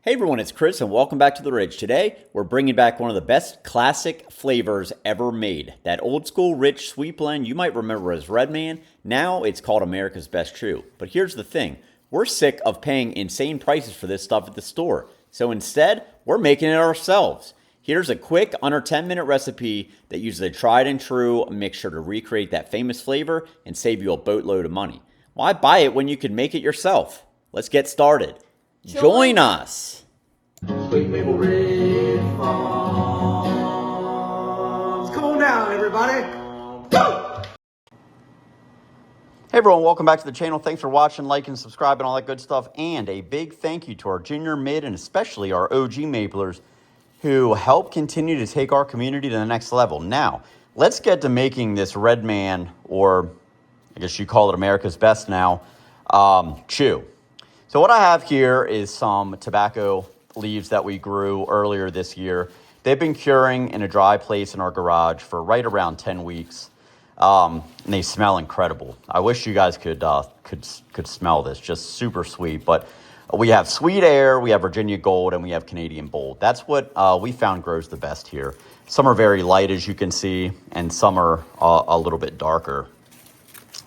Hey everyone, it's Chris and welcome back to The Ridge. Today, we're bringing back one of the best classic flavors ever made. That old school rich sweet blend you might remember as Red Man. Now it's called America's Best Chew. But here's the thing, we're sick of paying insane prices for this stuff at the store. So instead, we're making it ourselves. Here's a quick, under 10-minute recipe that uses a tried and true mixture to recreate that famous flavor and save you a boatload of money. Why buy it when you can make it yourself? Let's get started. Join us. Sweet Maple Red Farms. Come on down, everybody. Go! Hey everyone, welcome back to the channel. Thanks for watching, liking, subscribing, all that good stuff. And a big thank you to our junior, mid, and especially our OG Maplers who help continue to take our community to the next level. Now, let's get to making this Red Man, or I guess you call it America's Best now, chew. So what I have here is some tobacco leaves that we grew earlier this year. They've been curing in a dry place in our garage for right around 10 weeks. And they smell incredible. I wish you guys could smell this. Just super sweet. But we have Sweet Air, we have Virginia Gold, and we have Canadian Bold. That's what we found grows the best here. Some are very light, as you can see, and some are a little bit darker.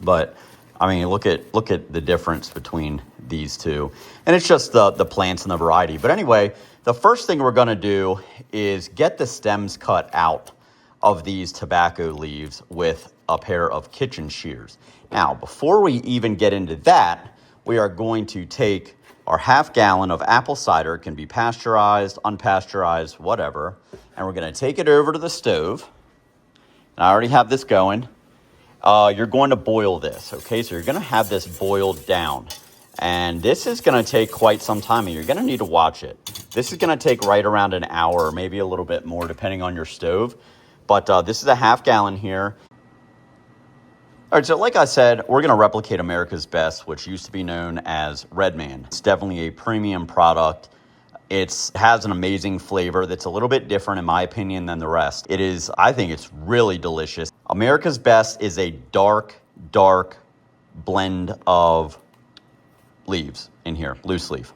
But I mean, look at the difference between these two. And it's just the plants and the variety. But anyway, the first thing we're gonna do is get the stems cut out of these tobacco leaves with a pair of kitchen shears. Now, before we even get into that, we are going to take our half gallon of apple cider. It can be pasteurized, unpasteurized, whatever. And we're gonna take it over to the stove. And I already have this going. You're going to boil this, okay? So you're going to have this boiled down. And this is going to take quite some time, and you're going to need to watch it. This is going to take right around an hour, or maybe a little bit more, depending on your stove. But this is a half gallon here. All right, so like I said, we're going to replicate America's Best, which used to be known as Red Man. It's definitely a premium product. It has an amazing flavor that's a little bit different, in my opinion, than the rest. I think it's really delicious. America's Best is a dark blend of leaves in here, loose leaf.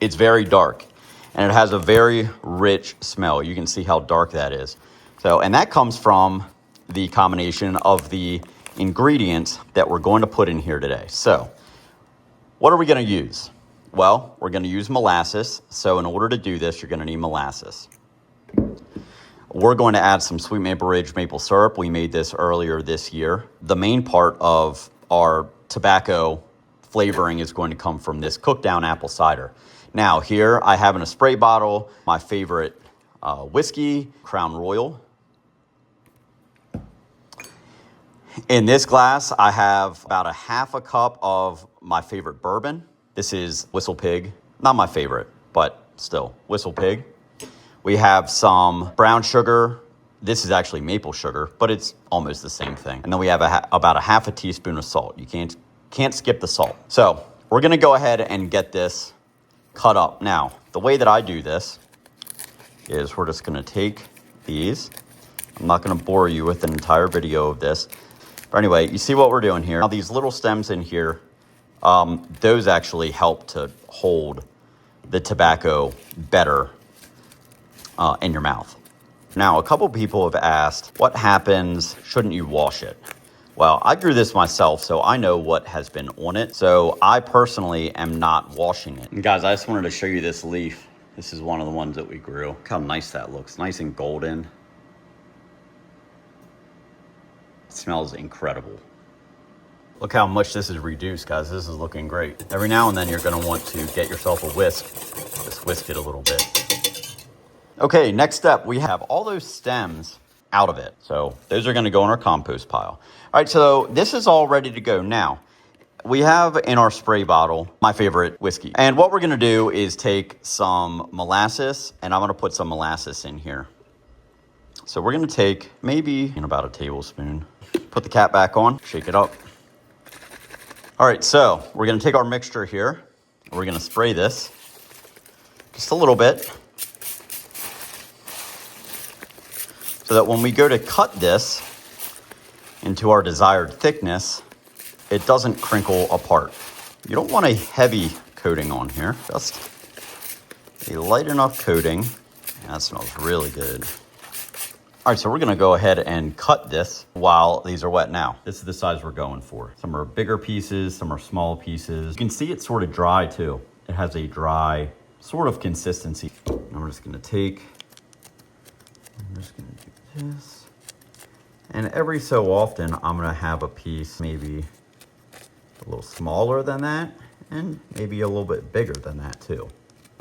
It's very dark, and it has a very rich smell. You can see how dark that is. So, and that comes from the combination of the ingredients that we're going to put in here today. So, what are we going to use? Well, we're going to use molasses. So in order to do this, you're going to need molasses. We're going to add some Sweet Maple Ridge maple syrup. We made this earlier this year. The main part of our tobacco flavoring is going to come from this cooked down apple cider. Now here I have in a spray bottle my favorite whiskey, Crown Royal. In this glass, I have about a half a cup of my favorite bourbon. This is Whistle Pig. Not my favorite, but still, Whistle Pig. We have some brown sugar. This is actually maple sugar, but it's almost the same thing. And then we have about a half a teaspoon of salt. You can't skip the salt. So we're gonna go ahead and get this cut up. Now, the way that I do this is we're just gonna take these. I'm not gonna bore you with an entire video of this. But anyway, you see what we're doing here. Now these little stems in here, those actually help to hold the tobacco better in your mouth. Now, a couple people have asked, what happens, shouldn't you wash it? Well, I grew this myself, so I know what has been on it. So I personally am not washing it. And guys, I just wanted to show you this leaf. This is one of the ones that we grew. Look how nice that looks, nice and golden. It smells incredible. Look how much this is reduced, guys. This is looking great. Every now and then you're gonna want to get yourself a whisk. Just whisk it a little bit. Okay, next step, we have all those stems out of it. So those are gonna go in our compost pile. All right, so this is all ready to go. Now, we have in our spray bottle, my favorite whiskey. And what we're gonna do is take some molasses, and I'm gonna put some molasses in here. So we're gonna take maybe about a tablespoon. Put the cap back on, shake it up. All right, so we're gonna take our mixture here. We're gonna spray this just a little bit so that when we go to cut this into our desired thickness, it doesn't crinkle apart. You don't want a heavy coating on here, just a light enough coating. That smells really good. All right, so we're gonna go ahead and cut this while these are wet now. This is the size we're going for. Some are bigger pieces, some are small pieces. You can see it's sort of dry too. It has a dry sort of consistency. I'm just gonna do this. And every so often, I'm gonna have a piece maybe a little smaller than that and maybe a little bit bigger than that too.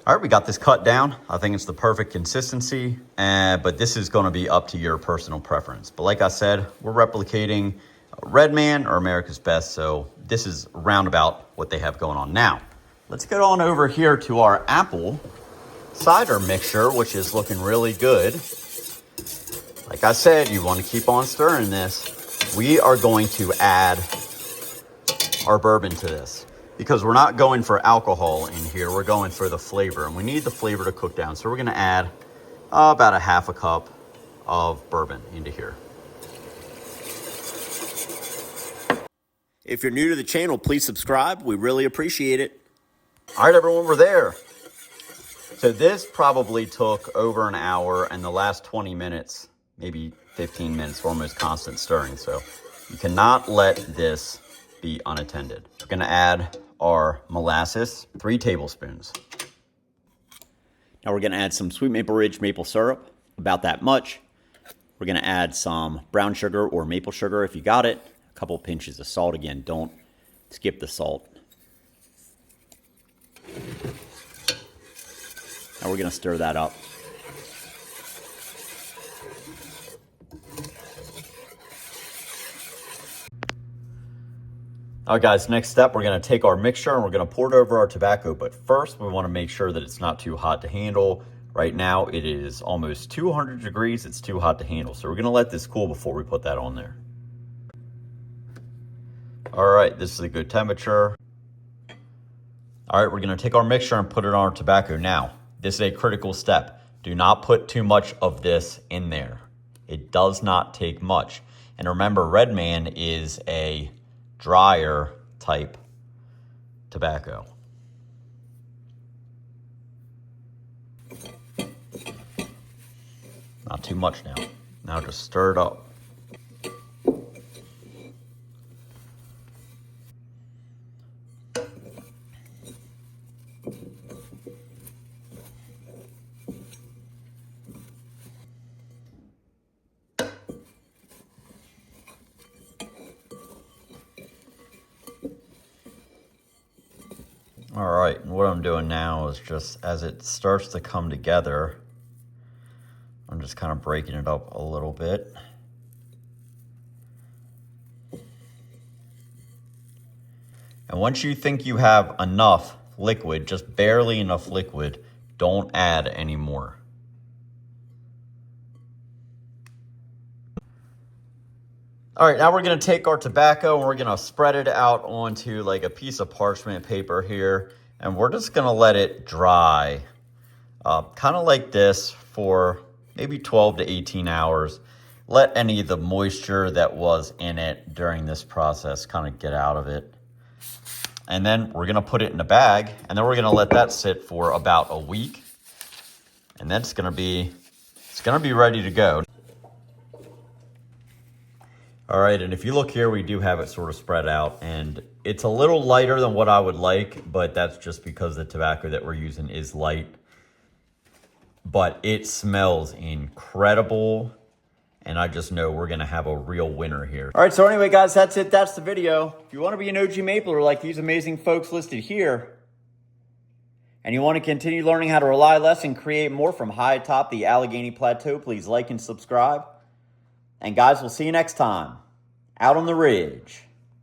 All right, we got this cut down. I think it's the perfect consistency, but this is gonna be up to your personal preference. But like I said, we're replicating Red Man or America's Best, so this is roundabout what they have going on. Now, let's get on over here to our apple cider mixture, which is looking really good. Like I said, you wanna keep on stirring this. We are going to add our bourbon to this, because we're not going for alcohol in here, we're going for the flavor, and we need the flavor to cook down. So we're gonna add about a half a cup of bourbon into here. If you're new to the channel, please subscribe. We really appreciate it. All right, everyone, we're there. So this probably took over an hour, and the last 20 minutes, maybe 15 minutes, almost constant stirring. So you cannot let this be unattended. We're gonna add our molasses, 3 tablespoons. Now we're gonna add some Sweet Maple Ridge maple syrup, about that much. We're gonna add some brown sugar or maple sugar if you got it. A couple pinches of salt. Again, don't skip the salt. Now we're gonna stir that up. All right, guys, next step, we're gonna take our mixture and we're gonna pour it over our tobacco. But first, we wanna make sure that it's not too hot to handle. Right now, it is almost 200 degrees. It's too hot to handle. So we're gonna let this cool before we put that on there. All right, this is a good temperature. All right, we're gonna take our mixture and put it on our tobacco. Now, this is a critical step. Do not put too much of this in there. It does not take much. And remember, Red Man is a drier type tobacco. Not too much now. Now just stir it up. All right, and what I'm doing now is just as it starts to come together, I'm just kind of breaking it up a little bit. And once you think you have enough liquid, just barely enough liquid, don't add any more. All right, now we're gonna take our tobacco and we're gonna spread it out onto like a piece of parchment paper here, and we're just gonna let it dry, kind of like this for maybe 12 to 18 hours. Let any of the moisture that was in it during this process kind of get out of it. And then we're gonna put it in a bag, and then we're gonna let that sit for about a week, and then it's gonna be ready to go. All right, and if you look here, we do have it sort of spread out, and it's a little lighter than what I would like, but that's just because the tobacco that we're using is light. But it smells incredible, and I just know we're gonna have a real winner here. All right, so anyway, guys, that's it. That's the video. If you wanna be an OG Mapler like these amazing folks listed here, and you wanna continue learning how to rely less and create more from high atop the Allegheny Plateau, please like and subscribe. And guys, we'll see you next time, out on the ridge.